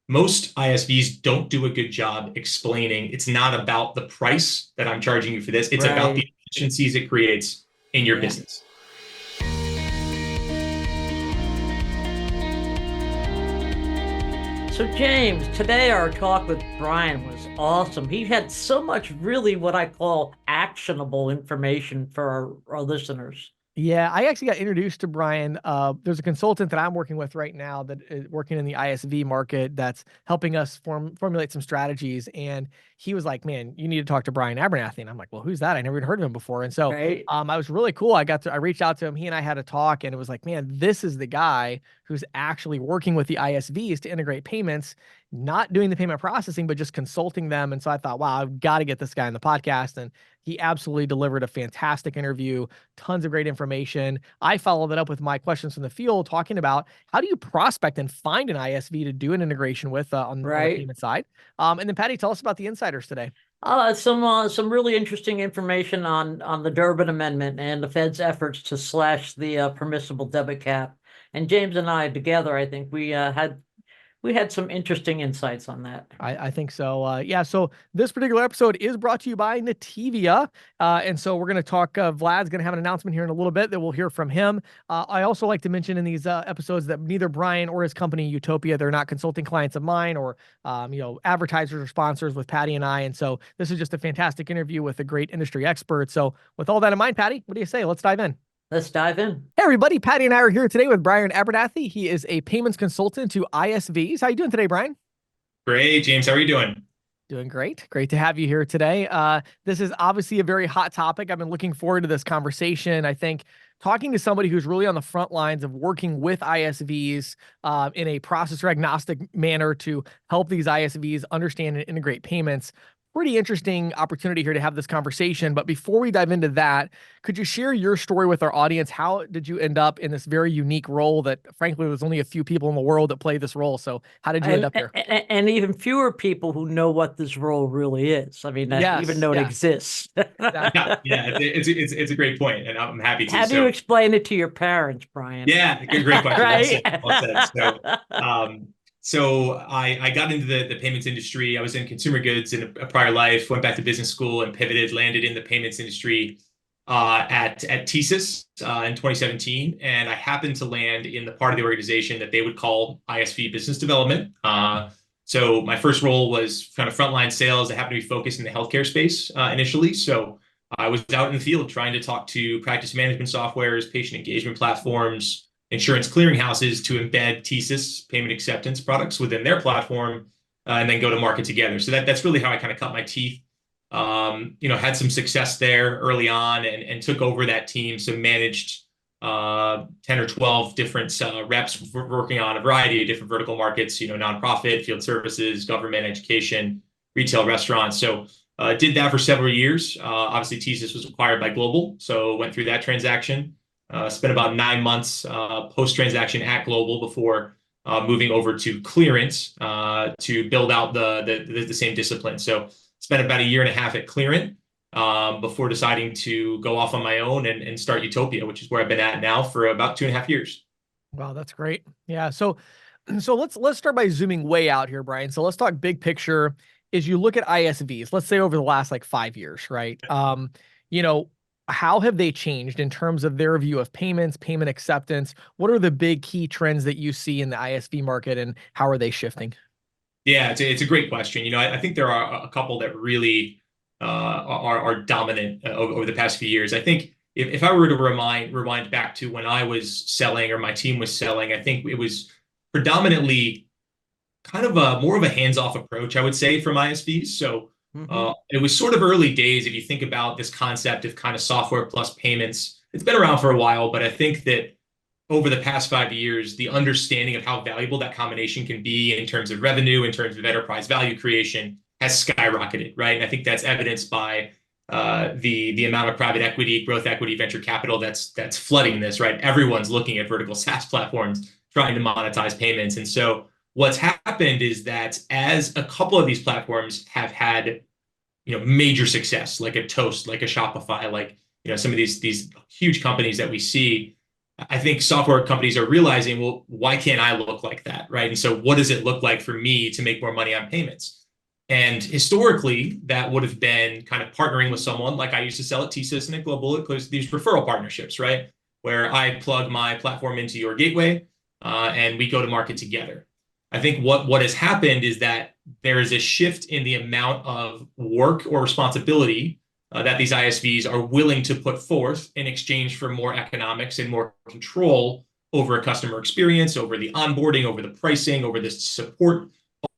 most ISVs don't do a good job explaining it's not about the price that I'm charging you for this. It's about the Right. efficiencies it creates in your Yeah. business. So, James, today our talk with Brian was awesome. He had so much really what I call actionable information for our listeners. Yeah, I actually got introduced to Brian. There's a consultant that I'm working with right now that is working in the ISV market that's helping us formulate some strategies. And he was like, "Man, you need to talk to Brian Abernethy." And I'm like, "Well, who's that? I never even heard of him before." And so, Right. I was really cool. I reached out to him. He and I had a talk, and it was like, "Man, this is the guy who's actually working with the ISVs to integrate payments, not doing the payment processing, but just consulting them." And so I thought, "Wow, I've got to get this guy on the podcast." And he absolutely delivered a fantastic interview, tons of great information. I followed it up with my questions from the field, talking about how do you prospect and find an ISV to do an integration with on the Right. payment side. And then Patty, tell us about the insiders today. Some really interesting information on the Durbin Amendment and the Fed's efforts to slash the permissible debit cap. And James and I together, I think we had some interesting insights on that. I think so. Yeah. So this particular episode is brought to you by Nativia. And so we're going to talk. Vlad's going to have an announcement here in a little bit that we'll hear from him. I also like to mention in these episodes that neither Brian or his company Utopia, they're not consulting clients of mine or advertisers or sponsors with Patty and I. And so this is just a fantastic interview with a great industry expert. So with all that in mind, Patty, what do you say? Let's dive in. Let's dive in. Hey everybody, Patty and I are here today with Brian Abernethy. He is a payments consultant to ISVs. How you doing today, Brian? Great, James. How are you doing? Doing great. Great to have you here today. This is obviously a very hot topic. I've been looking forward to this conversation. I think talking to somebody who's really on the front lines of working with ISVs in a processor agnostic manner to help these ISVs understand and integrate payments. Pretty interesting opportunity here to have this conversation. But before we dive into that, could you share your story with our audience? How did you end up in this very unique role that, frankly, there's only a few people in the world that play this role? So, how did you end And, up here? and even fewer people who know what this role really is. I mean, even Yes, know it yes, exists. Yeah, exactly. yeah, it's a great point, and I'm happy to. How do you So, explain it to your parents, Brian? yeah, great question. Well Right? said. Well said. So I got into the payments industry. I was in consumer goods in a prior life, went back to business school and pivoted, landed in the payments industry at TSYS in 2017. And I happened to land in the part of the organization that they would call ISV business development. So my first role was kind of frontline sales. I happened to be focused in the healthcare space initially. So I was out in the field trying to talk to practice management softwares, patient engagement platforms, insurance clearinghouses to embed TSYS payment acceptance products within their platform, and then go to market together. So that's really how I kind of cut my teeth. Had some success there early on and took over that team. So managed 10 or 12 different reps working on a variety of different vertical markets, nonprofit, field services, government, education, retail, restaurants. So did that for several years. Obviously, TSYS was acquired by Global, so went through that transaction. Spent about 9 months post-transaction at Global before moving over to Clearance to build out the same discipline. So spent about a year and a half at Clearance before deciding to go off on my own and start Utopia, which is where I've been at now for about 2.5 years. Wow, that's great. Yeah. So let's start by zooming way out here, Brian. So let's talk big picture. As you look at ISVs, let's say over the last like 5 years, right? You know, how have they changed in terms of their view of payments, payment acceptance? What are the big key trends that you see in the ISV market, and how are they shifting? Yeah, it's a great question. I think there are a couple that really are dominant over the past few years. I think if I were to rewind back to when I was selling or my team was selling, I think it was predominantly kind of a more of a hands-off approach, I would say, from ISVs. So Hmm. it was sort of early days if you think about this concept of kind of software plus payments. It's been around for a while, but I think that over the past 5 years, the understanding of how valuable that combination can be in terms of revenue, in terms of enterprise value creation, has skyrocketed, right? And I think that's evidenced by the amount of private equity, growth equity, venture capital that's flooding this, right? Everyone's looking at vertical SaaS platforms trying to monetize payments, and so what's happened is that as a couple of these platforms have had major success, like a Toast, like a Shopify, like some of these huge companies that we see, I think software companies are realizing, well, why can't I look like that, right? And so what does it look like for me to make more money on payments? And historically, that would have been kind of partnering with someone like I used to sell at TSYS and at Global, because these referral partnerships, right? Where I plug my platform into your gateway and we go to market together. I think what has happened is that there is a shift in the amount of work or responsibility that these ISVs are willing to put forth in exchange for more economics and more control over a customer experience, over the onboarding, over the pricing, over the support,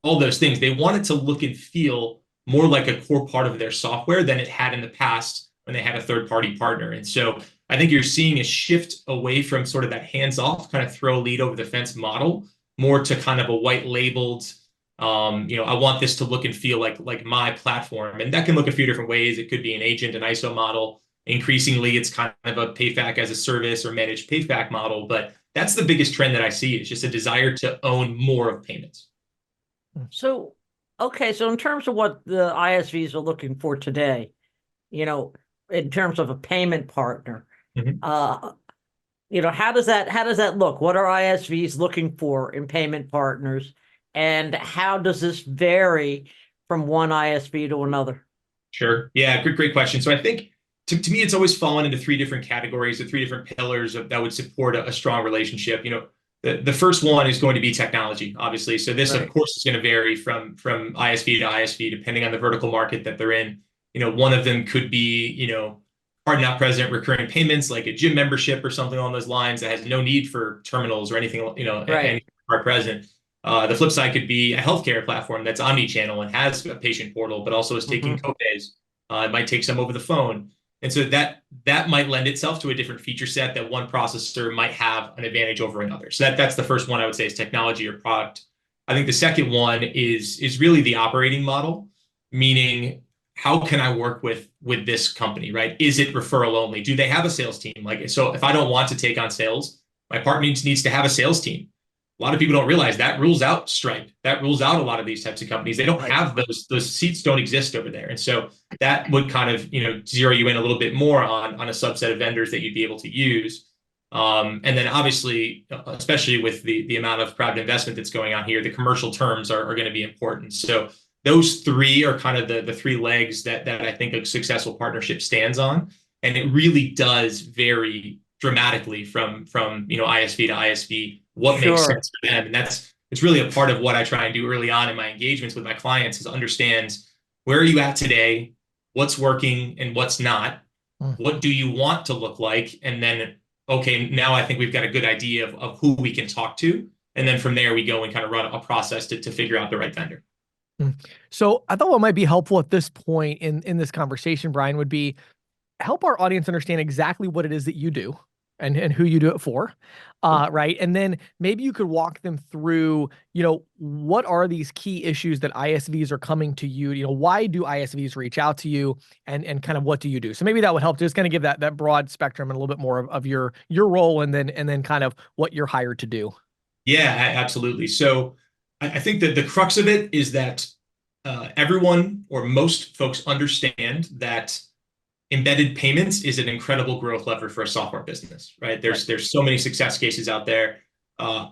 all those things. They want it to look and feel more like a core part of their software than it had in the past when they had a third-party partner. And so I think you're seeing a shift away from sort of that hands-off, kind of throw lead over the fence model, more to kind of a white labeled, I want this to look and feel like my platform. And that can look a few different ways. It could be an agent, an ISO model. Increasingly, it's kind of a payback as a service or managed payback model. But that's the biggest trend that I see. It's just a desire to own more of payments. So, okay, so in terms of what the ISVs are looking for today, in terms of a payment partner, Mhm. how does that look? What are ISVs looking for in payment partners, and how does this vary from one ISV to another? Sure. Yeah, great question. So I think to me, it's always fallen into three different categories, the three different pillars that would support a strong relationship. The first one is going to be technology, obviously. So this, of Right. course, is going to vary from ISV to ISV, depending on the vertical market that they're in. One of them could be, card not present recurring payments, like a gym membership or something along those lines that has no need for terminals or anything, Right. any card present. The flip side could be a healthcare platform that's omni-channel and has a patient portal, but also is taking copays. It might take some over the phone. And so that might lend itself to a different feature set that one processor might have an advantage over another. So that's the first one I would say is technology or product. I think the second one is really the operating model, meaning how can I work with this company, right? Is it referral only? Do they have a sales team? So if I don't want to take on sales, my partner needs to have a sales team. A lot of people don't realize that rules out Stripe. That rules out a lot of these types of companies. They don't have those seats don't exist over there. And so that would kind of, zero you in a little bit more on a subset of vendors that you'd be able to use. And then obviously, especially with the amount of private investment that's going on here, the commercial terms are going to be important. So those three are kind of the three legs that I think a successful partnership stands on. And it really does vary dramatically from ISV to ISV, what makes sense for them. And it's really a part of what I try and do early on in my engagements with my clients is understand where are you at today, what's working and what's not, what do you want to look like, and then, okay, now I think we've got a good idea of who we can talk to. And then from there, we go and kind of run a process to figure out the right vendor. So I thought what might be helpful at this point in this conversation, Brian, would be help our audience understand exactly what it is that you do and who you do it for. Right. And then maybe you could walk them through, what are these key issues that ISVs are coming to you? Why do ISVs reach out to you and kind of what do you do? So maybe that would help to just kind of give that broad spectrum and a little bit more of your role and then kind of what you're hired to do. Yeah, absolutely. So I think that the crux of it is that everyone or most folks understand that embedded payments is an incredible growth lever for a software business, right? There's so many success cases out there.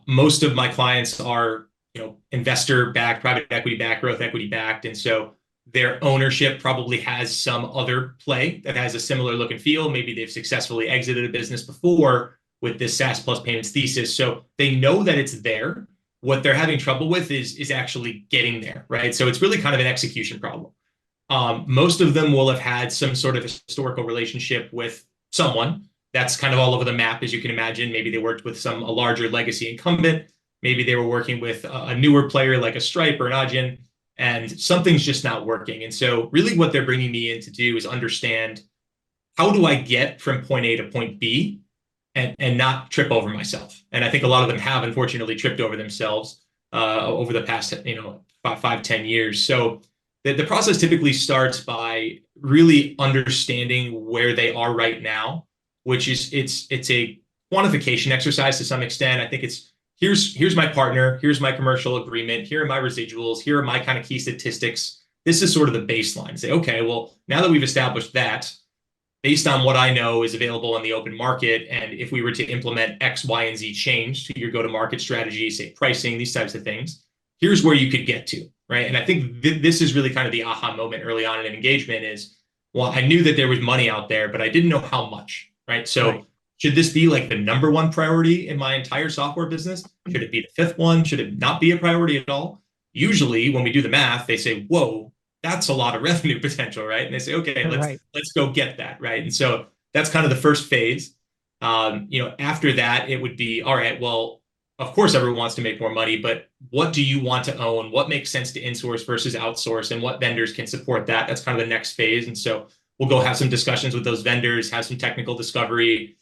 Most of my clients are, investor backed, private equity backed, growth equity backed, and so their ownership probably has some other play that has a similar look and feel. Maybe they've successfully exited a business before with this SaaS plus payments thesis, so they know that it's there. What they're having trouble with is actually getting there, right? So it's really kind of an execution problem. Most of them will have had some sort of historical relationship with someone that's kind of all over the map, as you can imagine. Maybe they worked with a larger legacy incumbent. Maybe they were working with a newer player like a Stripe or an Adyen, and something's just not working. And so really what they're bringing me in to do is understand, how do I get from point A to point B and not trip over myself? And I think a lot of them have, unfortunately, tripped over themselves over the past, 5, 10 years. So the process typically starts by really understanding where they are right now, which is it's a quantification exercise to some extent. I think it's here's my partner, here's my commercial agreement, here are my residuals, here are my kind of key statistics. This is sort of the baseline. Say, okay, well, now that we've established that, based on what I know is available in the open market, and if we were to implement X, Y, and Z change to your go-to-market strategy, say pricing, these types of things, here's where you could get to, right? And I think this is really kind of the aha moment early on in an engagement is, well, I knew that there was money out there, but I didn't know how much, right? So Right. should this be like the number one priority in my entire software business? Should it be the fifth one? Should it not be a priority at all? Usually when we do the math, they say, whoa, that's a lot of revenue potential, right? And they say, okay, Right. let's go get that, right? And so that's kind of the first phase. After that, it would be, all right, well, of course, everyone wants to make more money, but what do you want to own? What makes sense to insource versus outsource, and what vendors can support that? That's kind of the next phase. And so we'll go have some discussions with those vendors, have some technical discovery,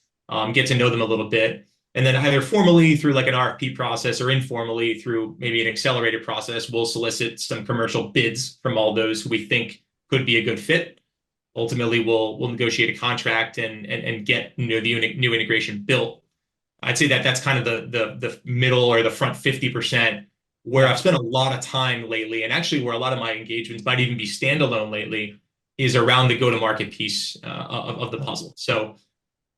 get to know them a little bit. And then either formally through like an RFP process or informally through maybe an accelerated process, we'll solicit some commercial bids from all those who we think could be a good fit. Ultimately, we'll negotiate a contract and get the new integration built. I'd say that's kind of the middle or the front 50% where I've spent a lot of time lately, and actually where a lot of my engagements might even be standalone lately, is around the go-to-market piece of the puzzle. So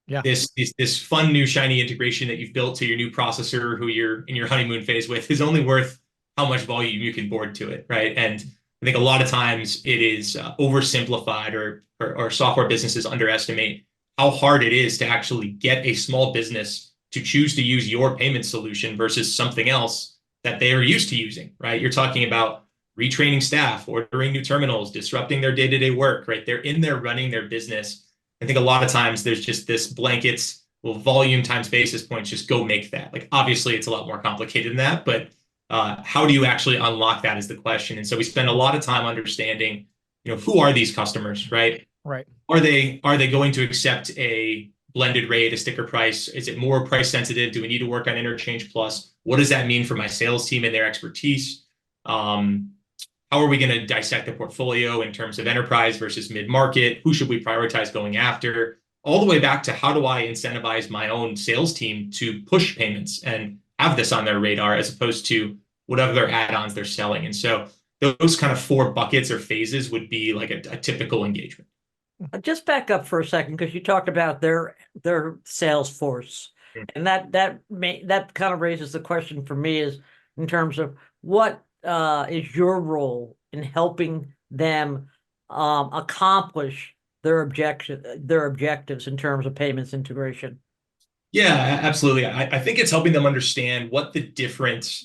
Yeah. this fun new shiny integration that you've built to your new processor who you're in your honeymoon phase with is only worth how much volume you can board to it, right? And I think a lot of times it is oversimplified, or software businesses underestimate how hard it is to actually get a small business to choose to use your payment solution versus something else that they are used to using, right? You're talking about retraining staff, ordering new terminals, disrupting their day-to-day work, right? They're in there running their business. I think a lot of times there's just this blankets, well, volume times basis points, just go make that. Like, obviously, it's a lot more complicated than that, but how do you actually unlock that is the question. And so we spend a lot of time understanding, who are these customers, right? Right. Are they going to accept a blended rate, a sticker price? Is it more price sensitive? Do we need to work on interchange plus? What does that mean for my sales team and their expertise? How are we going to dissect the portfolio in terms of enterprise versus mid-market? Who should we prioritize going after? All the way back to how do I incentivize my own sales team to push payments and have this on their radar as opposed to whatever their add-ons they're selling. And so those kind of 4 buckets or phases would be like a typical engagement. Just back up for a second, because you talked about their sales force, and that kind of raises the question for me is in terms of what is your role in helping them accomplish their objectives in terms of payments integration? Yeah, absolutely. I think it's helping them understand what the different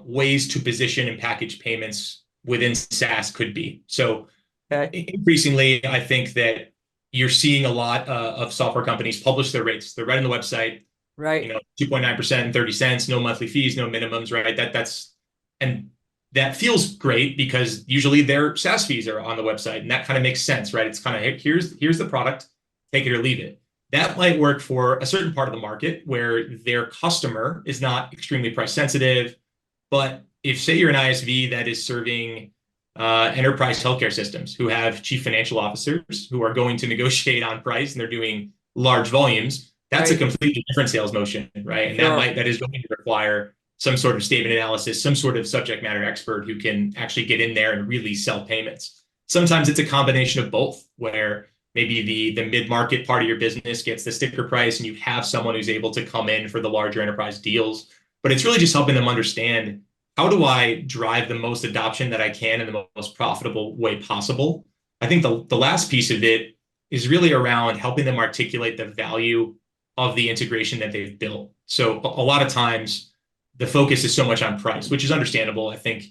ways to position and package payments within SaaS could be. So increasingly, I think that you're seeing a lot of software companies publish their rates. They're right on the website, Right. 2.9% and 30 cents, no monthly fees, no minimums, right? And that feels great because usually their SaaS fees are on the website, and that kind of makes sense, right? It's kind of, hey, here's the product, take it or leave it. That might work for a certain part of the market where their customer is not extremely price sensitive. But if, say, you're an ISV that is serving enterprise healthcare systems who have chief financial officers who are going to negotiate on price and they're doing large volumes, that's a completely different sales motion, right? And that is going to require some sort of statement analysis, some sort of subject matter expert who can actually get in there and really sell payments. Sometimes it's a combination of both, where maybe the mid-market part of your business gets the sticker price and you have someone who's able to come in for the larger enterprise deals. But it's really just helping them understand, how do I drive the most adoption that I can in the most profitable way possible? I think the last piece of it is really around helping them articulate the value of the integration that they've built. So a lot of times the focus is so much on price, which is understandable. I think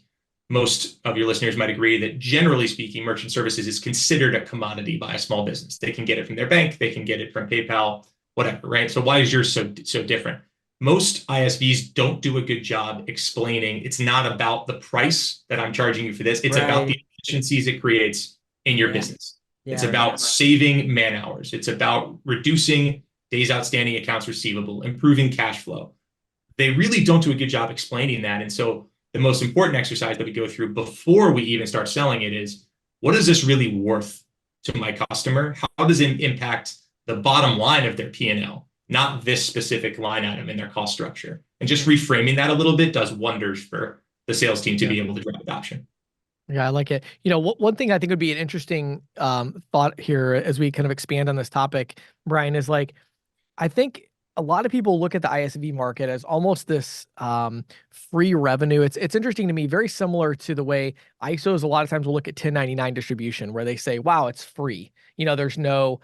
most of your listeners might agree that generally speaking, merchant services is considered a commodity by a small business. They can get it from their bank, they can get it from PayPal, whatever, right? So why is yours so different? Most ISVs don't do a good job explaining it's not about the price that I'm charging you for this. It's about the efficiencies it creates in your business. It's about saving man hours. It's about reducing days outstanding accounts receivable, improving cash flow. They really don't do a good job explaining that. And so the most important exercise that we go through before we even start selling it is, what is this really worth to my customer? How does it impact the bottom line of their P&L, not this specific line item in their cost structure? And just reframing that a little bit does wonders for the sales team to be able to drive adoption. Yeah, I like it. One thing I think would be an interesting thought here as we kind of expand on this topic, Brian, is like, I think a lot of people look at the ISV market as almost this free revenue. It's interesting to me, very similar to the way ISOs a lot of times will look at 1099 distribution, where they say, "Wow, it's free." There's no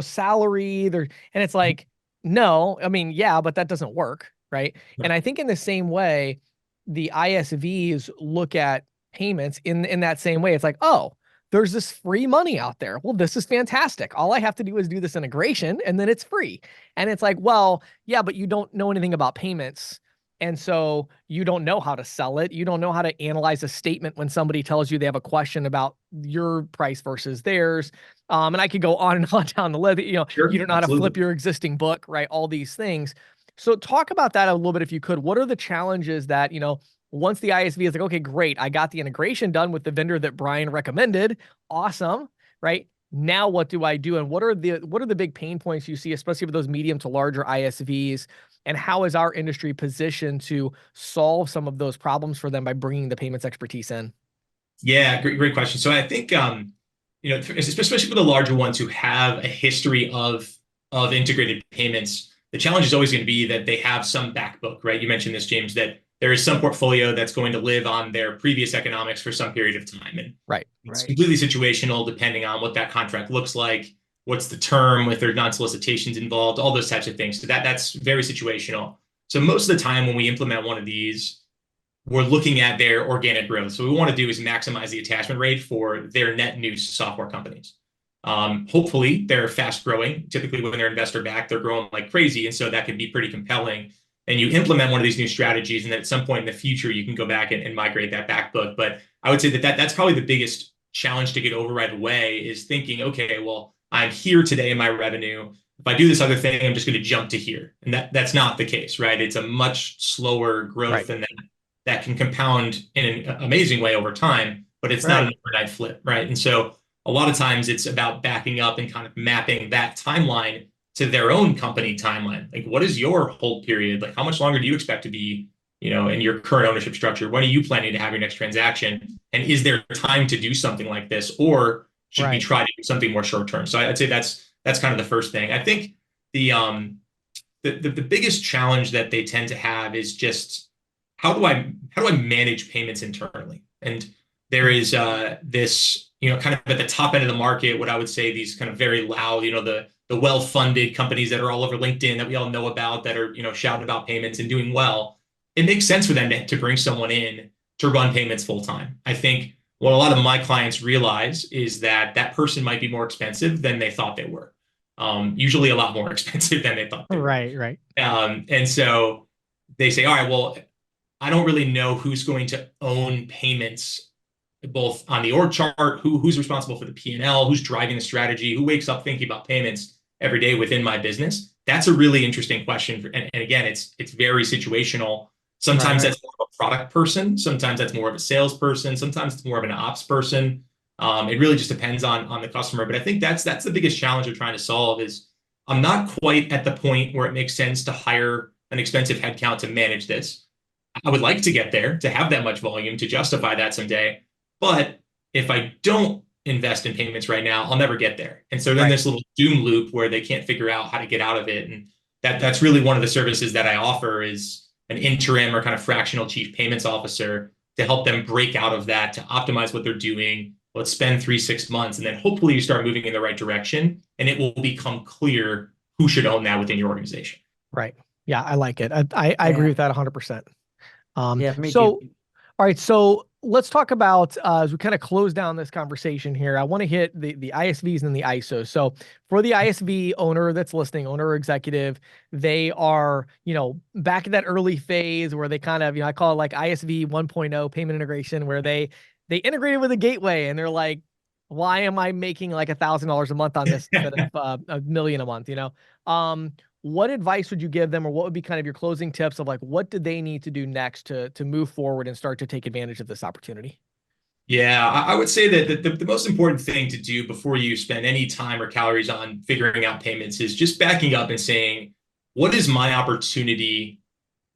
salary there, and it's like, no, I mean, yeah, but that doesn't work, right? And I think in the same way, the ISVs look at payments in that same way. It's like, oh, there's this free money out there. Well, this is fantastic. All I have to do is do this integration and then it's free. And it's like, well, yeah, but you don't know anything about payments. And so you don't know how to sell it. You don't know how to analyze a statement when somebody tells you they have a question about your price versus theirs. And I could go on and on down the list. Sure, You don't know how to flip your existing book, right? All these things. So talk about that a little bit if you could. What are the challenges that, once the ISV is like, okay, great, I got the integration done with the vendor that Brian recommended. Awesome, right? Now what do I do? And what are the big pain points you see, especially with those medium to larger ISVs? And how is our industry positioned to solve some of those problems for them by bringing the payments expertise in? Yeah, great question. So I think especially for the larger ones who have a history of integrated payments, the challenge is always going to be that they have some back book, right? You mentioned this, James, that there is some portfolio that's going to live on their previous economics for some period of time. And right. It's completely situational depending on what that contract looks like, what's the term, if there are non-solicitations involved, all those types of things. So that's very situational. So most of the time when we implement one of these, we're looking at their organic growth. So what we want to do is maximize the attachment rate for their net new software companies. Hopefully they're fast growing. Typically when they're investor backed, they're growing like crazy. And so that can be pretty compelling. And you implement one of these new strategies, and then at some point in the future, you can go back and migrate that back book. But I would say that's probably the biggest challenge to get over right away, is thinking, okay, well, I'm here today in my revenue. If I do this other thing, I'm just going to jump to here. And that's not the case, right? It's a much slower growth than that can compound in an amazing way over time, but it's not an overnight flip, right? And so a lot of times it's about backing up and kind of mapping that timeline to their own company timeline. Like, what is your hold period? Like, how much longer do you expect to be, in your current ownership structure? When are you planning to have your next transaction? And is there time to do something like this, or should we try to do something more short term? So I'd say that's kind of the first thing. I think the biggest challenge that they tend to have is just how do I manage payments internally? And there is this, kind of at the top end of the market, what I would say these kind of very loud, the well-funded companies that are all over LinkedIn that we all know about, that are, shouting about payments and doing well. It makes sense for them to bring someone in to run payments full time. I think what a lot of my clients realize is that that person might be more expensive than they thought they were. Usually a lot more expensive than they thought they were. Right. And so they say, all right, well, I don't really know who's going to own payments, both on the org chart, who's responsible for the P&L, who's driving the strategy, who wakes up thinking about payments every day within my business. That's a really interesting question. And again, it's very situational. Sometimes that's more of a product person. Sometimes that's more of a salesperson. Sometimes it's more of an ops person. It really just depends on the customer. But I think that's the biggest challenge we're trying to solve. Is I'm not quite at the point where it makes sense to hire an expensive headcount to manage this. I would like to get there, to have that much volume, to justify that someday. But if I don't invest in payments right now, I'll never get there. And so then this little doom loop where they can't figure out how to get out of it. And that's really one of the services that I offer, is an interim or kind of fractional chief payments officer, to help them break out of that, to optimize what they're doing. Let's spend 3-6 months, and then hopefully you start moving in the right direction, and it will become clear who should own that within your organization. Right. Yeah, I like it. I agree with that 100%. Yeah, me so too. All right, so let's talk about as we kind of close down this conversation here. I want to hit the ISVs and the ISOs. So for the ISV owner that's listening, owner or executive, they are, back in that early phase where they kind of, I call it like ISV 1.0 payment integration, where they integrated with a gateway and they're like, why am I making like $1,000 a month on this instead of $1 million a month? What advice would you give them, or what would be kind of your closing tips of like, what did they need to do next to move forward and start to take advantage of this opportunity? Yeah, I would say that the most important thing to do before you spend any time or calories on figuring out payments is just backing up and saying, what is my opportunity?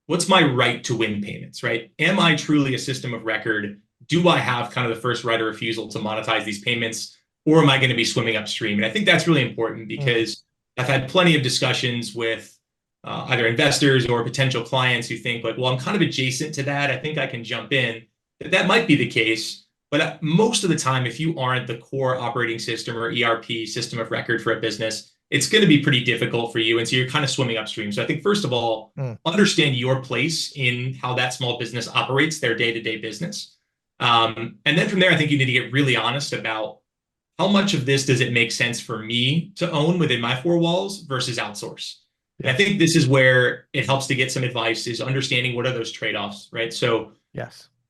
What's my right to win payments, right? Am I truly a system of record? do I have kind of the first right of refusal to monetize these payments, or am I going to be swimming upstream? And I think that's really important because I've had plenty of discussions with either investors or potential clients who think like, well, I'm kind of adjacent to that. I think I can jump in. That might be the case. But most of the time, if you aren't the core operating system or ERP system of record for a business, it's going to be pretty difficult for you. And so you're kind of swimming upstream. So I think, first of all, understand your place in how that small business operates their day-to-day business. And then from there, I think you need to get really honest about how much of this does it make sense for me to own within my four walls versus outsource. And I think this is where it helps to get some advice, is understanding what are those trade-offs, right? So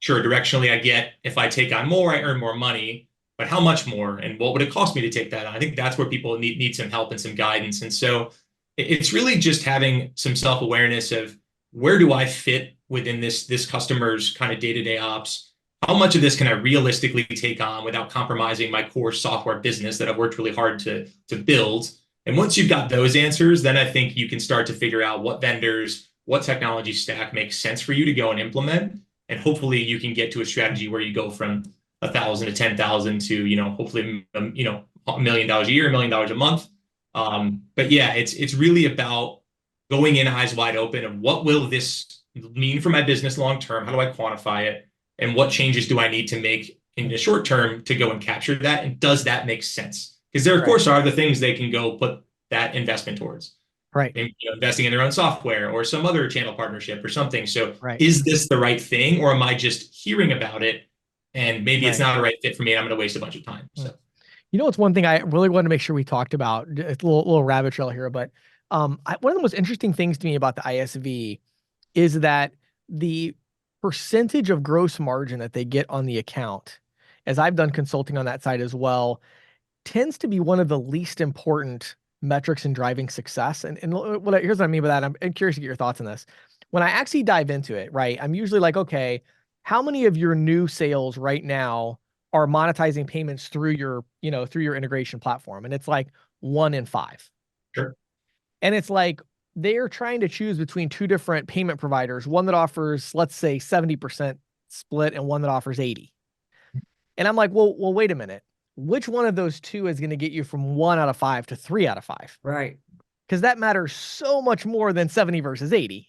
sure, directionally, I get if I take on more, I earn more money, but how much more and what would it cost me to take that on? I think that's where people need some help and some guidance. And so it's really just having some self-awareness of where do I fit within this customer's kind of day-to-day ops? How much of this can I realistically take on without compromising my core software business that I've worked really hard to build? And once you've got those answers, then I think you can start to figure out what vendors, what technology stack makes sense for you to go and implement. And hopefully you can get to a strategy where you go from 1,000 to 10,000 to, hopefully, $1 million a year, $1 million a month. But yeah, it's really about going in eyes wide open of what will this mean for my business long term? How do I quantify it? And what changes do I need to make in the short term to go and capture that? And does that make sense? Because there, of course, are the things they can go put that investment towards. Right. Maybe, investing in their own software or some other channel partnership or something. So is this the right thing, or am I just hearing about it and maybe it's not a right fit for me and I'm going to waste a bunch of time? So, it's one thing I really wanted to make sure we talked about, a little rabbit trail here, but one of the most interesting things to me about the ISV is that the percentage of gross margin that they get on the account, as I've done consulting on that side as well, tends to be one of the least important metrics in driving success. And here's what I mean by that. I'm curious to get your thoughts on this. When I actually dive into it, right, I'm usually like, okay, how many of your new sales right now are monetizing payments through your integration platform? And it's like 1 in 5. Sure. And it's like they're trying to choose between two different payment providers, one that offers, let's say, 70% split and one that offers 80. And I'm like, well, wait a minute. Which one of those two is going to get you from 1 out of 5 to 3 out of 5? Right. Because that matters so much more than 70 versus 80.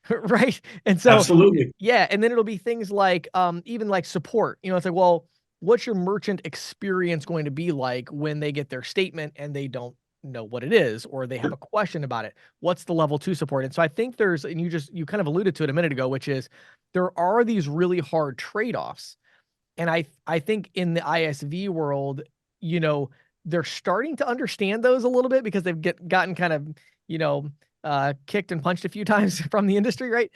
Right. And so, absolutely. Yeah. And then it'll be things like, even like support, it's like, well, what's your merchant experience going to be like when they get their statement and they don't know what it is, or they have a question about it? What's the level 2 support? And so I think and you kind of alluded to it a minute ago, which is there are these really hard trade-offs. And I think in the ISV world, they're starting to understand those a little bit because they've gotten kind of, kicked and punched a few times from the industry, right?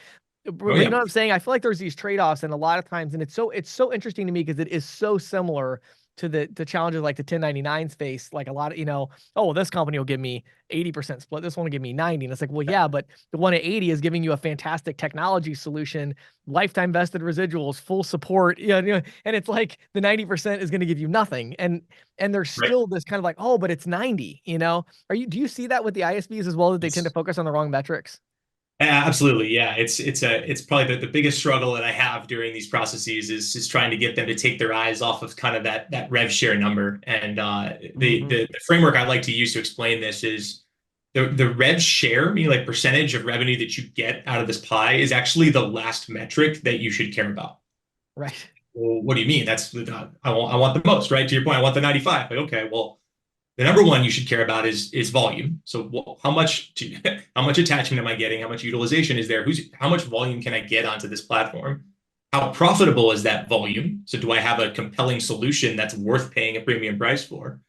You know what I'm saying? I feel like there's these trade-offs, and a lot of times, and it's so interesting to me because it is so similar to the challenges like the 1099s face. Like a lot of, well, this company will give me 80% split. This one will give me 90. And it's like, well, yeah, but the one at 80 is giving you a fantastic technology solution, lifetime vested residuals, full support. And it's like the 90% is going to give you nothing. And there's still this kind of like, oh, but it's 90, do you see that with the ISVs as well, that they tend to focus on the wrong metrics? Absolutely. Yeah. It's probably the biggest struggle that I have during these processes is trying to get them to take their eyes off of kind of that rev share number. And the framework I like to use to explain this is the rev share, meaning like percentage of revenue that you get out of this pie, is actually the last metric that you should care about. Right. Well, what do you mean? I want the most, right? To your point, I want the 95. Like, okay, well, the number one you should care about is volume. So how much attachment am I getting? How much utilization is there? How much volume can I get onto this platform? How profitable is that volume? So do I have a compelling solution that's worth paying a premium price for?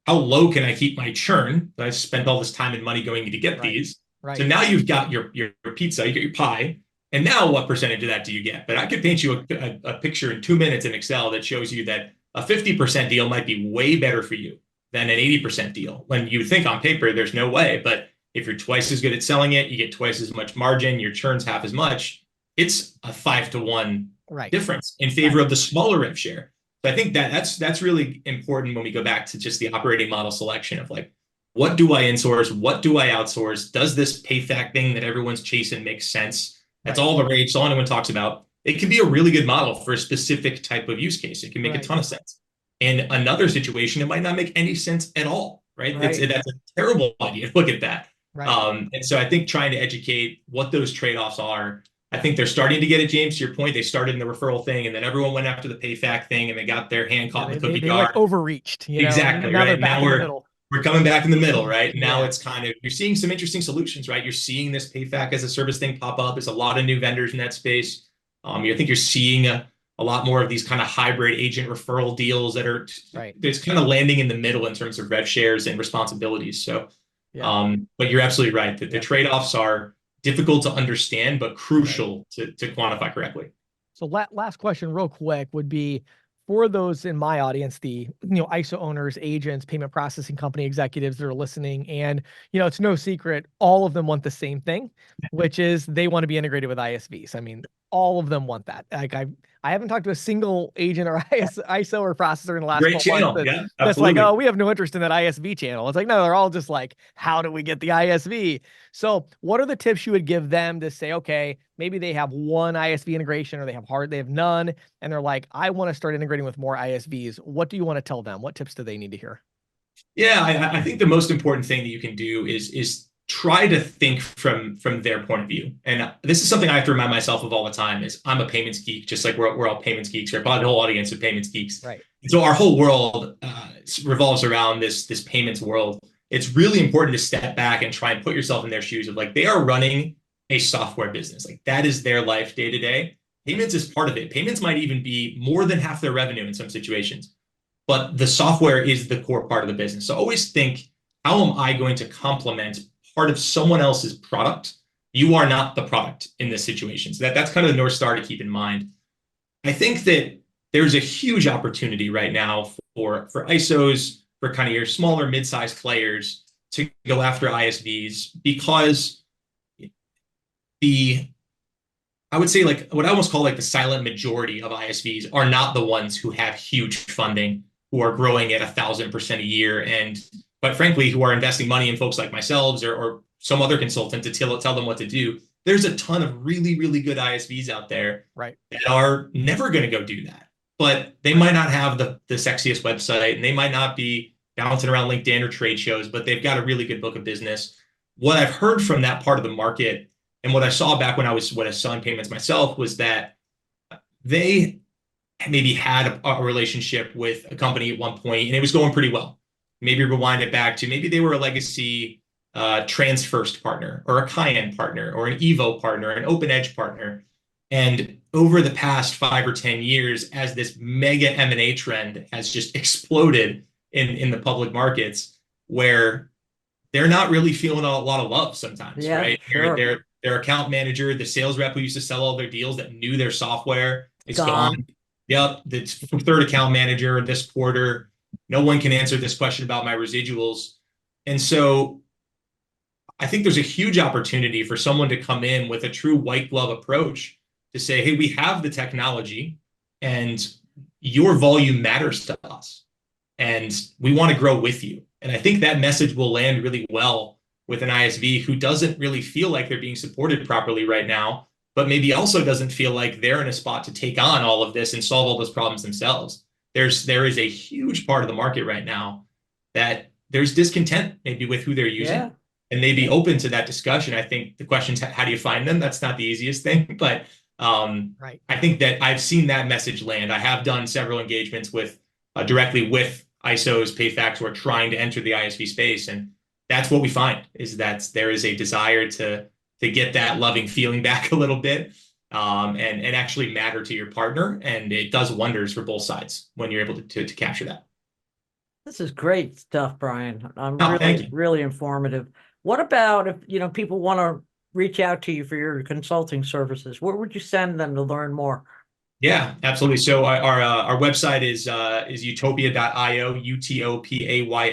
How low can I keep my churn? I spent all this time and money going to get these. Right. So now you've got your pizza, you get your pie, and now what percentage of that do you get? But I could paint you a picture in 2 minutes in Excel that shows you that a 50% deal might be way better for you than an 80% deal. When you think on paper, there's no way. But if you're twice as good at selling it, you get twice as much margin, your churn's half as much, it's a 5-to-1 difference in favor of the smaller rev share. So I think that's really important when we go back to just the operating model selection of like, what do I insource? What do I outsource? Does this PayFac thing that everyone's chasing make sense? That's all the rage. All anyone talks about. it can be a really good model for a specific type of use case. It can make a ton of sense. In another situation, it might not make any sense at all, right? That's a terrible idea. Look at that. And so I think trying to educate what those trade-offs are, I think they're starting to get it, James. To your point, they started in the referral thing, and then everyone went after the PayFac thing, and they got their hand caught in the cookie jar. Like overreached, you know? Exactly. Now right. they're back in the middle. We're coming back in the middle, right? Now it's kind of, you're seeing some interesting solutions, right? You're seeing this PayFac as a service thing pop up. There's a lot of new vendors in that space. I think you're seeing a lot more of these kind of hybrid agent referral deals that are it's kind of landing in the middle in terms of rev shares and responsibilities. So, but you're absolutely right that the trade-offs are difficult to understand, but crucial to quantify correctly. So last question real quick would be, for those in my audience, the ISO owners, agents, payment processing company executives that are listening, and it's no secret, all of them want the same thing, which is they want to be integrated with ISVs. I mean, all of them want that. Like I haven't talked to a single agent or ISO or processor in the last 12 months that's like, oh, we have no interest in that ISV channel. It's like, no, they're all just like, how do we get the ISV? So what are the tips you would give them to say, okay, maybe they have one ISV integration or they have none, and they're like, I want to start integrating with more ISVs. What do you want to tell them? What tips do they need to hear? Yeah, I think the most important thing that you can do is try to think from their point of view. And this is something I have to remind myself of all the time is I'm a payments geek, just like we're all payments geeks. We're probably the whole audience of payments geeks. Right. So our whole world revolves around this payments world. It's really important to step back and try and put yourself in their shoes of like, they are running a software business. Like that is their life day to day. Payments is part of it. Payments might even be more than half their revenue in some situations, but the software is the core part of the business. So always think, how am I going to complement part of someone else's product? You are not the product in this situation. So that's kind of the North Star to keep in mind. I think that there's a huge opportunity right now for ISOs, for kind of your smaller mid-sized players to go after ISVs, because I would say like what I almost call like the silent majority of ISVs are not the ones who have huge funding, who are growing at 1,000% a year, and quite frankly, who are investing money in folks like myself or some other consultant to tell them what to do. There's a ton of really, really good ISVs out there that are never going to go do that. But they might not have the sexiest website, and they might not be bouncing around LinkedIn or trade shows, but they've got a really good book of business. What I've heard from that part of the market, and what I saw back when I was selling payments myself, was that they maybe had a relationship with a company at one point, and it was going pretty well. Maybe rewind it back to maybe they were a legacy TransFirst partner, or a Cayenne partner, or an Evo partner, an OpenEdge partner. And over the past 5 or 10 years, as this mega M&A trend has just exploded in the public markets, where they're not really feeling a lot of love sometimes, right? Sure. Their account manager, the sales rep who used to sell all their deals that knew their software, is gone. Yep, the third account manager this quarter, no one can answer this question about my residuals. And so I think there's a huge opportunity for someone to come in with a true white glove approach to say, hey, we have the technology and your volume matters to us, and we want to grow with you. And I think that message will land really well with an ISV who doesn't really feel like they're being supported properly right now, but maybe also doesn't feel like they're in a spot to take on all of this and solve all those problems themselves. There is a huge part of the market right now that there's discontent maybe with who they're using, and they'd be open to that discussion. I think the question is, how do you find them? That's not the easiest thing, but I think that I've seen that message land. I have done several engagements with directly with ISOs, PayFacs who are trying to enter the ISV space, and that's what we find, is that there is a desire to get that loving feeling back a little bit, and actually matter to your partner. And it does wonders for both sides when you're able to capture that. This is great stuff, Brian. Really informative. What about if people want to reach out to you for your consulting services? Where would you send them to learn more? Yeah, absolutely. So our website is utopia.io, utopaya.io.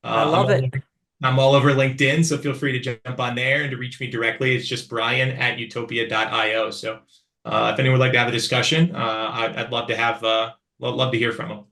I love it. I'm all over LinkedIn, so feel free to jump on there, and to reach me directly, it's just brian@utopia.io. So if anyone would like to have a discussion, I'd love to love to hear from them.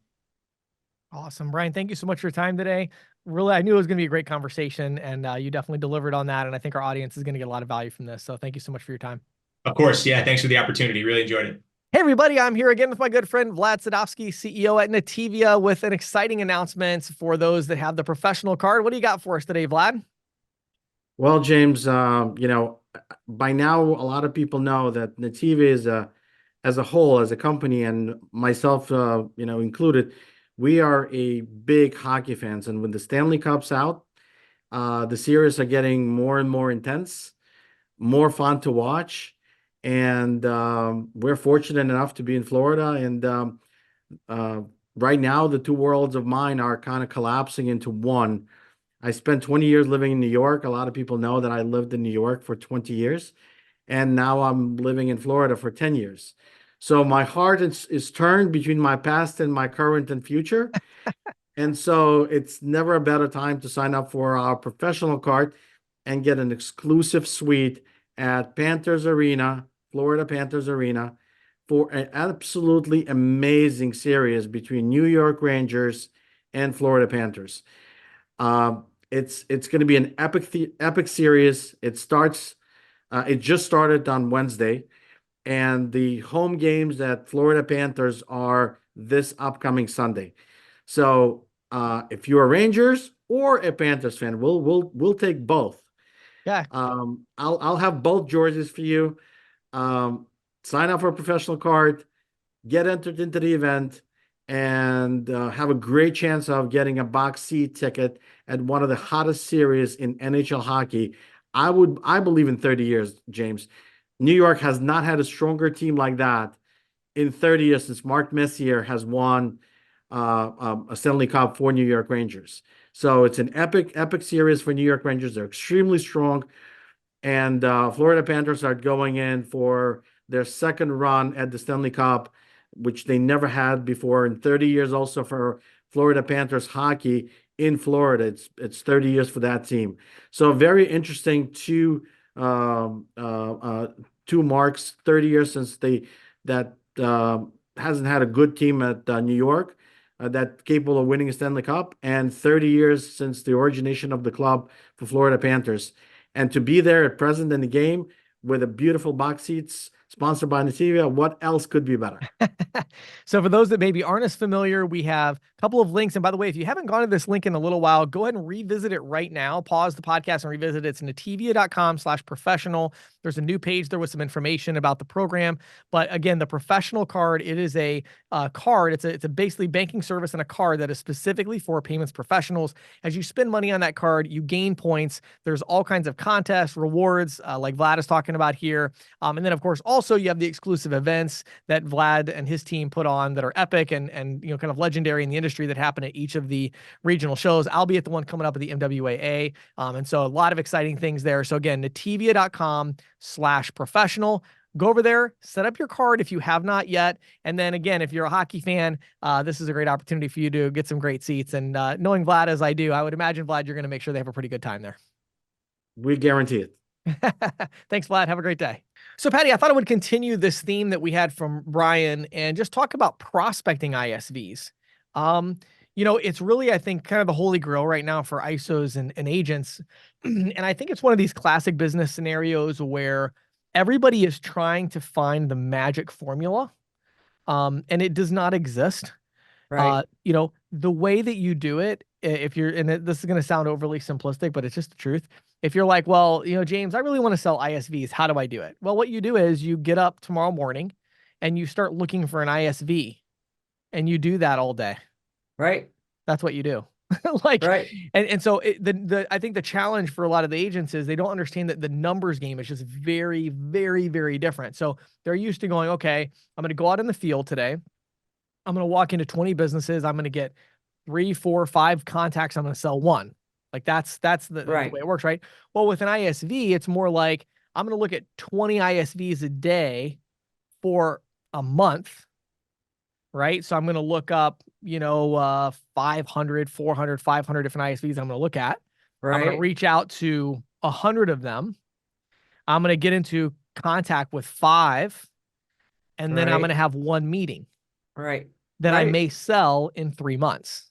Awesome. Brian, thank you so much for your time today. Really, I knew it was going to be a great conversation, and you definitely delivered on that. And I think our audience is going to get a lot of value from this. So thank you so much for your time. Of course. Yeah. Thanks for the opportunity. Really enjoyed it. Hey, everybody, I'm here again with my good friend Vlad Sadovsky, CEO at Nativia, with an exciting announcement for those that have the professional card. What do you got for us today, Vlad? Well, James, by now a lot of people know that Nativia is as a whole, as a company, and myself, included, we are a big hockey fans. And when the Stanley Cup's out, the series are getting more and more intense, more fun to watch. And we're fortunate enough to be in Florida. And uh, right now, the two worlds of mine are kind of collapsing into one. I spent 20 years living in New York. A lot of people know that I lived in New York for 20 years, and now I'm living in Florida for 10 years. So my heart is turned between my past and my current and future. And so it's never a better time to sign up for our professional card and get an exclusive suite at Panthers Arena, Florida Panthers Arena, for an absolutely amazing series between New York Rangers and Florida Panthers. It's going to be an epic series. It just started on Wednesday, and the home games at Florida Panthers are this upcoming Sunday. So if you're a Rangers or a Panthers fan, we'll take both. Yeah. I'll have both jerseys for you. Sign up for a professional card, get entered into the event, and have a great chance of getting a box seat ticket at one of the hottest series in NHL hockey. I believe in 30 years, James. New York has not had a stronger team like that in 30 years since Mark Messier has won a Stanley Cup for New York Rangers. So it's an epic series for New York Rangers. They're extremely strong. And Florida Panthers are going in for their second run at the Stanley Cup, which they never had before in 30 years. Also for Florida Panthers hockey in Florida, it's 30 years for that team. So very interesting two marks, 30 years since that hasn't had a good team at New York that capable of winning a Stanley Cup, and 30 years since the origination of the club for Florida Panthers. And to be there at present in the game with a beautiful box seats sponsored by Nativia, what else could be better? So for those that maybe aren't as familiar, we have a couple of links. And by the way, if you haven't gone to this link in a little while, go ahead and revisit it right now. Pause the podcast and revisit it. It's nativia.com/professional. There's a new page there with some information about the program. But again, the professional card, it is a card. It's a basically banking service and a card that is specifically for payments professionals. As you spend money on that card, you gain points. There's all kinds of contests, rewards, like Vlad is talking about here. And then, of course, also you have the exclusive events that Vlad and his team put on that are epic and kind of legendary in the industry that happen at each of the regional shows. I'll be at the one coming up at the MWAA. And so a lot of exciting things there. So again, nativia.com/professional. Go over there, set up your card if you have not yet. And then again, if you're a hockey fan, this is a great opportunity for you to get some great seats. And knowing Vlad as I do, I would imagine, Vlad, you're going to make sure they have a pretty good time there. We guarantee it. Thanks, Vlad. Have a great day. So, Patti, I thought I would continue this theme that we had from Brian and just talk about prospecting ISVs. It's really, I think, kind of the holy grail right now for ISOs and agents. And I think it's one of these classic business scenarios where everybody is trying to find the magic formula, and it does not exist. Right. The way that you do it, this is going to sound overly simplistic, but it's just the truth. If you're like, well, James, I really want to sell ISVs. How do I do it? Well, what you do is you get up tomorrow morning and you start looking for an ISV, and you do that all day. Right. That's what you do. Right. And so I think the challenge for a lot of the agents is they don't understand that the numbers game is just very, very, very different. So they're used to going, okay, I'm going to go out in the field today. I'm going to walk into 20 businesses. I'm going to get 3, 4, 5 contacts. I'm going to sell one. Like that's the way it works, right? Well, with an ISV, it's more like I'm going to look at 20 ISVs a day for a month, right? So I'm going to look up, 500, 400, 500 different ISVs I'm going to look at. Right. I'm going to reach out to 100 of them. I'm going to get into contact with 5, and then I'm going to have one meeting. Right. That I may sell in 3 months.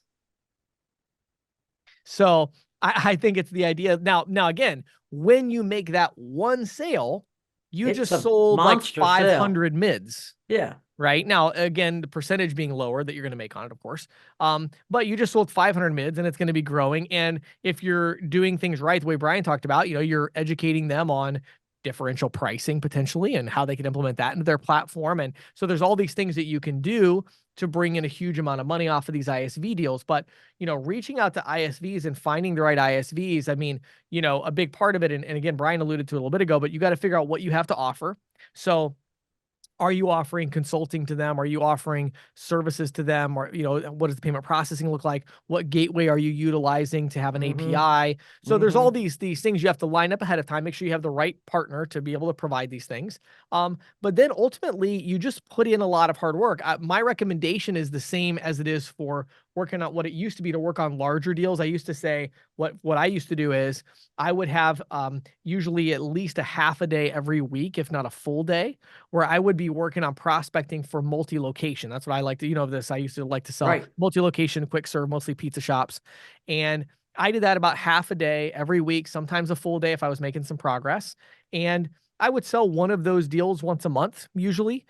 So I think it's the idea. Now again, when you make that one sale, you It's just a sold like monster sale. 500 mids. Yeah. Right now, again, the percentage being lower that you're going to make on it, of course. But you just sold 500 mids and it's going to be growing. And if you're doing things right, the way Brian talked about, you're educating them on differential pricing potentially and how they can implement that into their platform. And so there's all these things that you can do to bring in a huge amount of money off of these ISV deals. But, reaching out to ISVs and finding the right ISVs, I mean, a big part of it, and again, Brian alluded to it a little bit ago, but you got to figure out what you have to offer. So are you offering consulting to them? Are you offering services to them? Or, what does the payment processing look like? What gateway are you utilizing to have an API? So there's all these things you have to line up ahead of time, make sure you have the right partner to be able to provide these things. But then ultimately you just put in a lot of hard work. My recommendation is the same as it is for working on what it used to be to work on larger deals. I used to say what I used to do is I would have usually at least a half a day every week, if not a full day, where I would be working on prospecting for multi-location. That's what I like to, this. I used to like to sell multi-location, quick serve, mostly pizza shops. And I did that about half a day every week, sometimes a full day if I was making some progress. And I would sell one of those deals once a month, usually.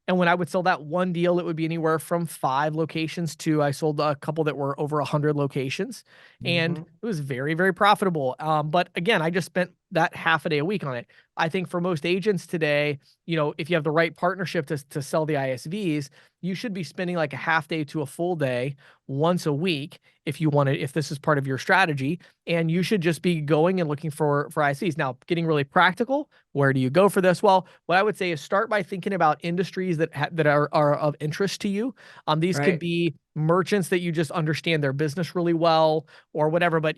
And when I would sell that one deal, it would be anywhere from 5 locations to I sold a couple that were over 100 locations. And it was very, very profitable. But again, I just spent that half a day a week on it. I think for most agents today, if you have the right partnership to sell the ISVs, you should be spending like a half day to a full day once a week if this is part of your strategy. And you should just be going and looking for ISVs. Now, getting really practical, where do you go for this? Well, what I would say is start by thinking about industries that are of interest to you. These could be merchants that you just understand their business really well or whatever, but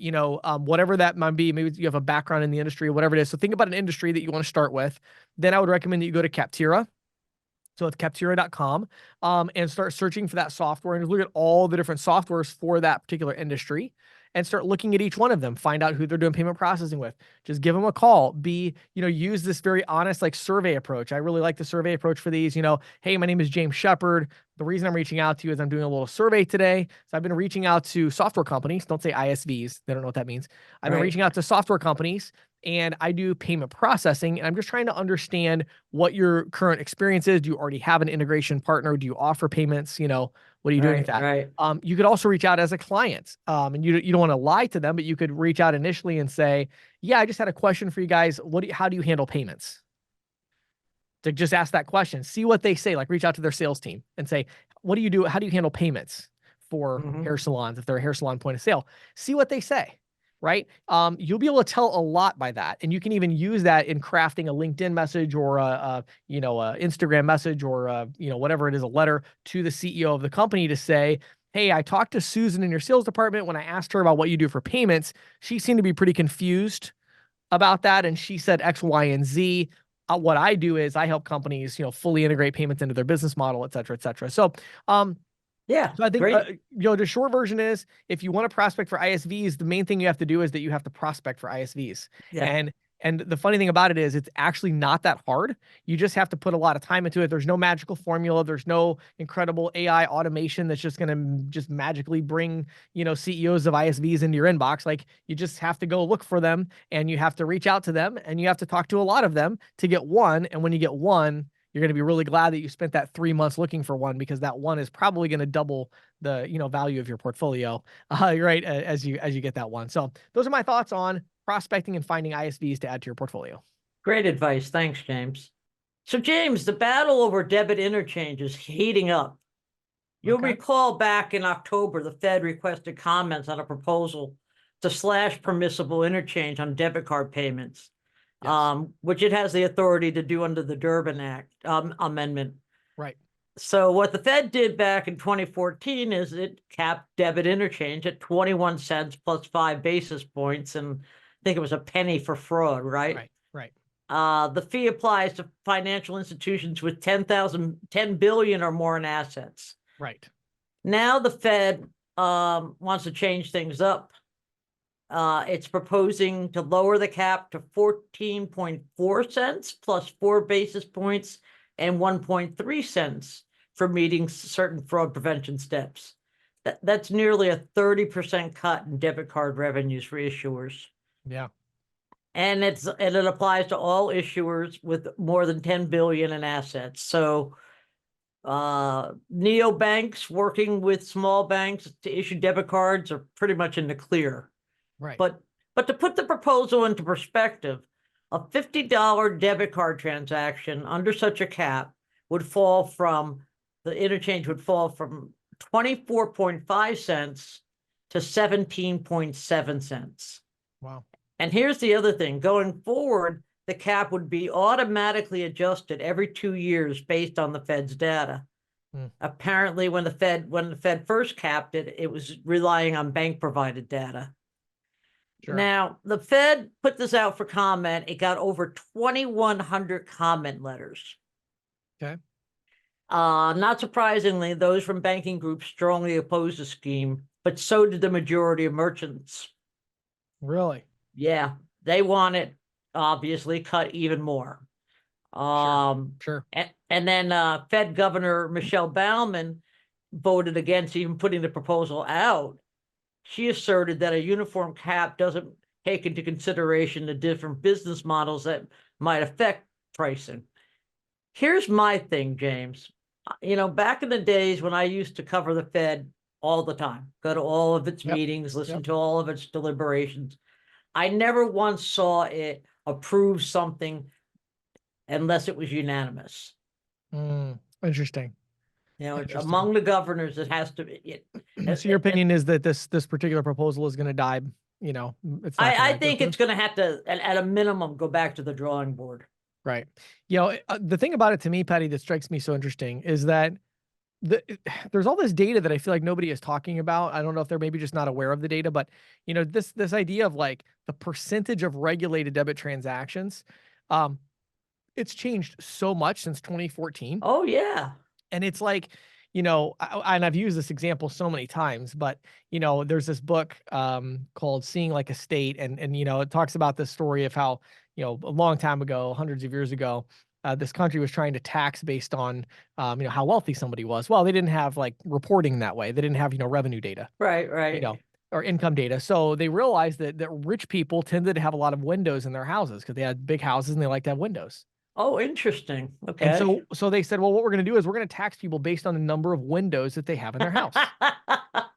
whatever that might be, maybe you have a background in the industry or whatever it is. So think about an industry that you want to start with. Then I would recommend that you go to Capterra. So it's capterra.com and start searching for that software and look at all the different softwares for that particular industry and start looking at each one of them, find out who they're doing payment processing with. Just give them a call. Use this very honest, survey approach. I really like the survey approach for these. Hey, my name is James Shepard. The reason I'm reaching out to you is I'm doing a little survey today. So I've been reaching out to software companies. Don't say ISVs. They don't know what that means. I've been reaching out to software companies and I do payment processing. And I'm just trying to understand what your current experience is. Do you already have an integration partner? Do you offer payments? What are you doing with that? You could also reach out as a client. And you don't want to lie to them, but you could reach out initially and say, yeah, I just had a question for you guys. How do you handle payments? To just ask that question, see what they say, reach out to their sales team and say, what do you do? How do you handle payments for hair salons? If they're a hair salon point of sale, see what they say, right? You'll be able to tell a lot by that. And you can even use that in crafting a LinkedIn message or a Instagram message or whatever it is, a letter to the CEO of the company to say, hey, I talked to Susan in your sales department. When I asked her about what you do for payments, she seemed to be pretty confused about that. And she said X, Y, and Z. What I do is I help companies, fully integrate payments into their business model, et cetera, et cetera. So, yeah. So I think, the short version is if you want to prospect for ISVs, the main thing you have to do is that you have to prospect for ISVs. Yeah. And the funny thing about it is it's actually not that hard. You just have to put a lot of time into it. There's no magical formula. There's no incredible AI automation that's just going to just magically bring, CEOs of ISVs into your inbox. You just have to go look for them and you have to reach out to them and you have to talk to a lot of them to get one. And when you get one, you're going to be really glad that you spent that 3 months looking for one because that one is probably going to double the, value of your portfolio, right? As you get that one. So those are my thoughts on prospecting and finding ISVs to add to your portfolio. Great advice. Thanks, James. So James, the battle over debit interchange is heating up. You'll recall back in October, the Fed requested comments on a proposal to slash permissible interchange on debit card payments, which it has the authority to do under the Durbin Act amendment. Right. So what the Fed did back in 2014 is it capped debit interchange at 21 cents plus 5 basis points. And I think it was a penny for fraud, right? Right. The fee applies to financial institutions with 10 billion or more in assets. Right. Now the Fed wants to change things up. It's proposing to lower the cap to 14.4 cents plus 4 basis points and 1.3 cents for meeting certain fraud prevention steps. That's nearly a 30% cut in debit card revenues for issuers. Yeah. And it applies to all issuers with more than 10 billion in assets. So neobanks working with small banks to issue debit cards are pretty much in the clear. Right. But to put the proposal into perspective, a $50 debit card transaction under such a cap would fall from, the interchange would fall from 24.5 cents to 17.7 cents. Wow. And here's the other thing, going forward, the cap would be automatically adjusted every 2 years based on the Fed's data. Apparently, when the Fed first capped it, it was relying on bank provided data. Sure. Now, the Fed put this out for comment. It got over 2,100 comment letters. Okay. Not surprisingly, those from banking groups strongly opposed the scheme, but so did the majority of merchants. Really? Yeah, they want it obviously cut even more. Sure. And then Fed Governor Michelle Baumann voted against even putting the proposal out. She asserted that a uniform cap doesn't take into consideration the different business models that might affect pricing. Here's my thing, James. You know, back in the days when I used to cover the Fed all the time, go to all of its meetings, listen to all of its deliberations, I never once saw it approve something unless it was unanimous. Interesting. You know, it's Interesting. among the governors, it has to be. So your opinion is that this particular proposal is going to die, you know, it's not I gonna think go it's going to have to, at a minimum, go back to the drawing board. right. You know, the thing about it to me, Patty, that strikes me so interesting is that there's all this data that I feel like nobody is talking about. I don't know if they're maybe just not aware of the data, but you know, this idea of like the percentage of regulated debit transactions, it's changed so much since 2014. Oh yeah. And it's like, you know, and I've used this example so many times, but you know, there's this book called Seeing Like a State, and you know, it talks about this story of how, you know, a long time ago, hundreds of years ago, this country was trying to tax based on, you know, how wealthy somebody was. Well, they didn't have like reporting that way. They didn't have, you know, revenue data, Right. you know, or income data. So they realized that rich people tended to have a lot of windows in their houses because they had big houses and they like to have windows. Oh, interesting. Okay. And so they said, well, what we're going to do is we're going to tax people based on the number of windows that they have in their house.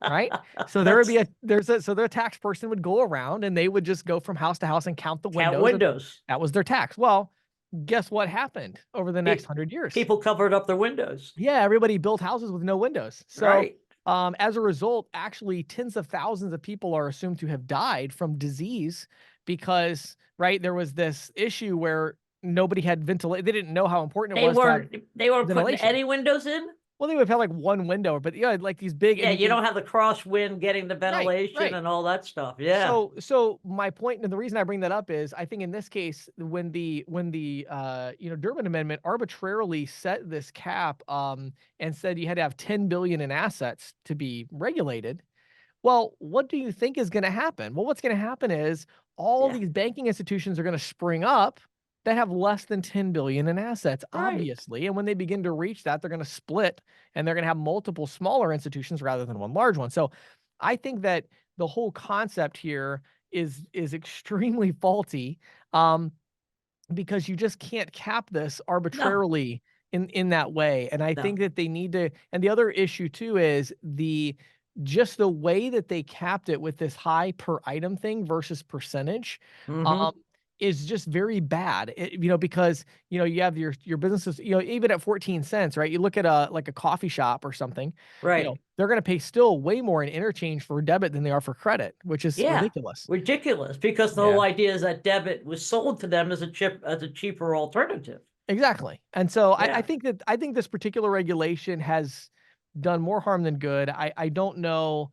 Right. So there would be so their tax person would go around and they would just go from house to house and count the windows. Count windows. That was their tax. Well, guess what happened over the next 100 years? People covered up their windows. Yeah. Everybody built houses with no windows. So right. As a result, actually tens of thousands of people are assumed to have died from disease because, right, there was this issue where nobody had ventilation. They didn't know how important it was. They weren't putting any windows in? Well, they would have like one window, but yeah, like these big. Yeah, you don't have the crosswind getting the ventilation right. and all that stuff. Yeah. So my point, and the reason I bring that up is I think in this case, when the you know, Durbin Amendment arbitrarily set this cap and said you had to have 10 billion in assets to be regulated. Well, what do you think is going to happen? Well, what's going to happen is all these banking institutions are going to spring up that have less than 10 billion in assets, obviously. And when they begin to reach that, they're going to split and they're going to have multiple smaller institutions rather than one large one. So I think that the whole concept here is extremely faulty because you just can't cap this arbitrarily in that way. And I think that they need to, and the other issue too is just the way that they capped it with this high per item thing versus percentage. Is just very bad, you know, because, you know, you have your businesses, you know, even at 14 cents, right? You look at like a coffee shop or something, right? You know, they're going to pay still way more in interchange for debit than they are for credit, which is ridiculous. Ridiculous, because the whole idea is that debit was sold to them as a cheaper alternative. Exactly. And so I think this particular regulation has done more harm than good. I don't know.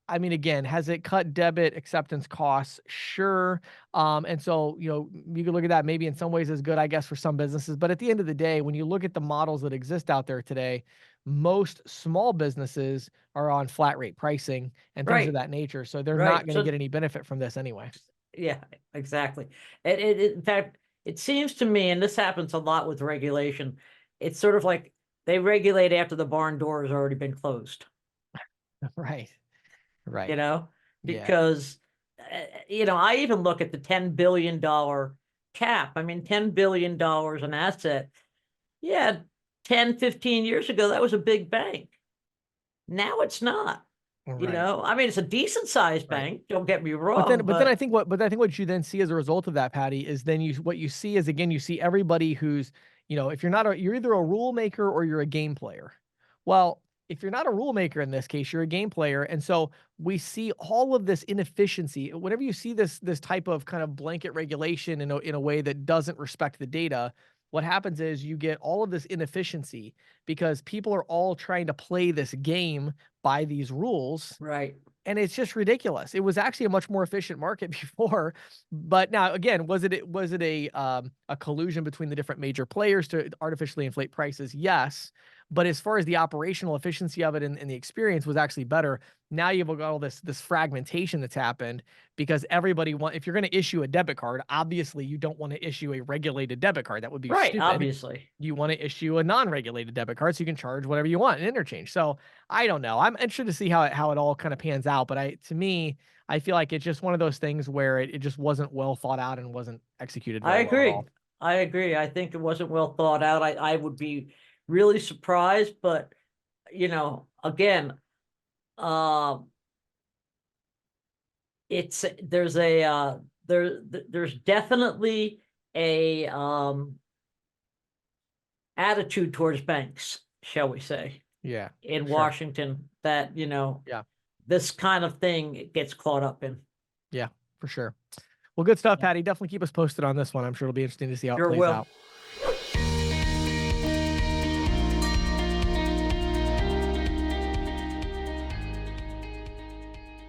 I mean, again, has it cut debit acceptance costs? Sure. And so, you know, you can look at that maybe in some ways as good, I guess, for some businesses. But at the end of the day, when you look at the models that exist out there today, most small businesses are on flat rate pricing and things of that nature. So they're not going to get any benefit from this anyway. Yeah, exactly. In fact, it seems to me, and this happens a lot with regulation, it's sort of like they regulate after the barn door has already been closed. Right. You know, because you know, I even look at the $10 billion cap. I mean, $10 billion an asset. Yeah, 10, 15 years ago, that was a big bank. Now it's not. You Right. know, I mean, it's a decent sized Right. bank. Don't get me wrong. But then I think what you then see as a result of that, Patty, is then what you see is, again, you see everybody who's, you know, if you're not you're either a rule maker or you're a game player. Well, if you're not a rule maker in this case, you're a game player. And so we see all of this inefficiency. Whenever you see this type of kind of blanket regulation in a way that doesn't respect the data, what happens is you get all of this inefficiency because people are all trying to play this game by these rules. right. And it's just ridiculous. It was actually a much more efficient market before, but now again, was it a collusion between the different major players to artificially inflate prices? Yes, but as far as the operational efficiency of it and the experience was actually better. Now you've got all this fragmentation that's happened because if you're going to issue a debit card, obviously you don't want to issue a regulated debit card. That would be Right, stupid. obviously. You want to issue a non-regulated debit card so you can charge whatever you want in interchange. So I don't know. I'm interested to see how it all kind of pans out. But to me, I feel like it's just one of those things where it just wasn't well thought out and wasn't executed I very well at agree. all. I agree. I think it wasn't well thought out. I would be really surprised, but you know, again, there's definitely a attitude towards banks, shall we say, Yeah. in sure. Washington that, you know, Yeah. this kind of thing gets caught up in. Yeah, for sure. Well, good stuff, Patty. Definitely keep us posted on this one. I'm sure it'll be interesting to see how it Sure plays will. out.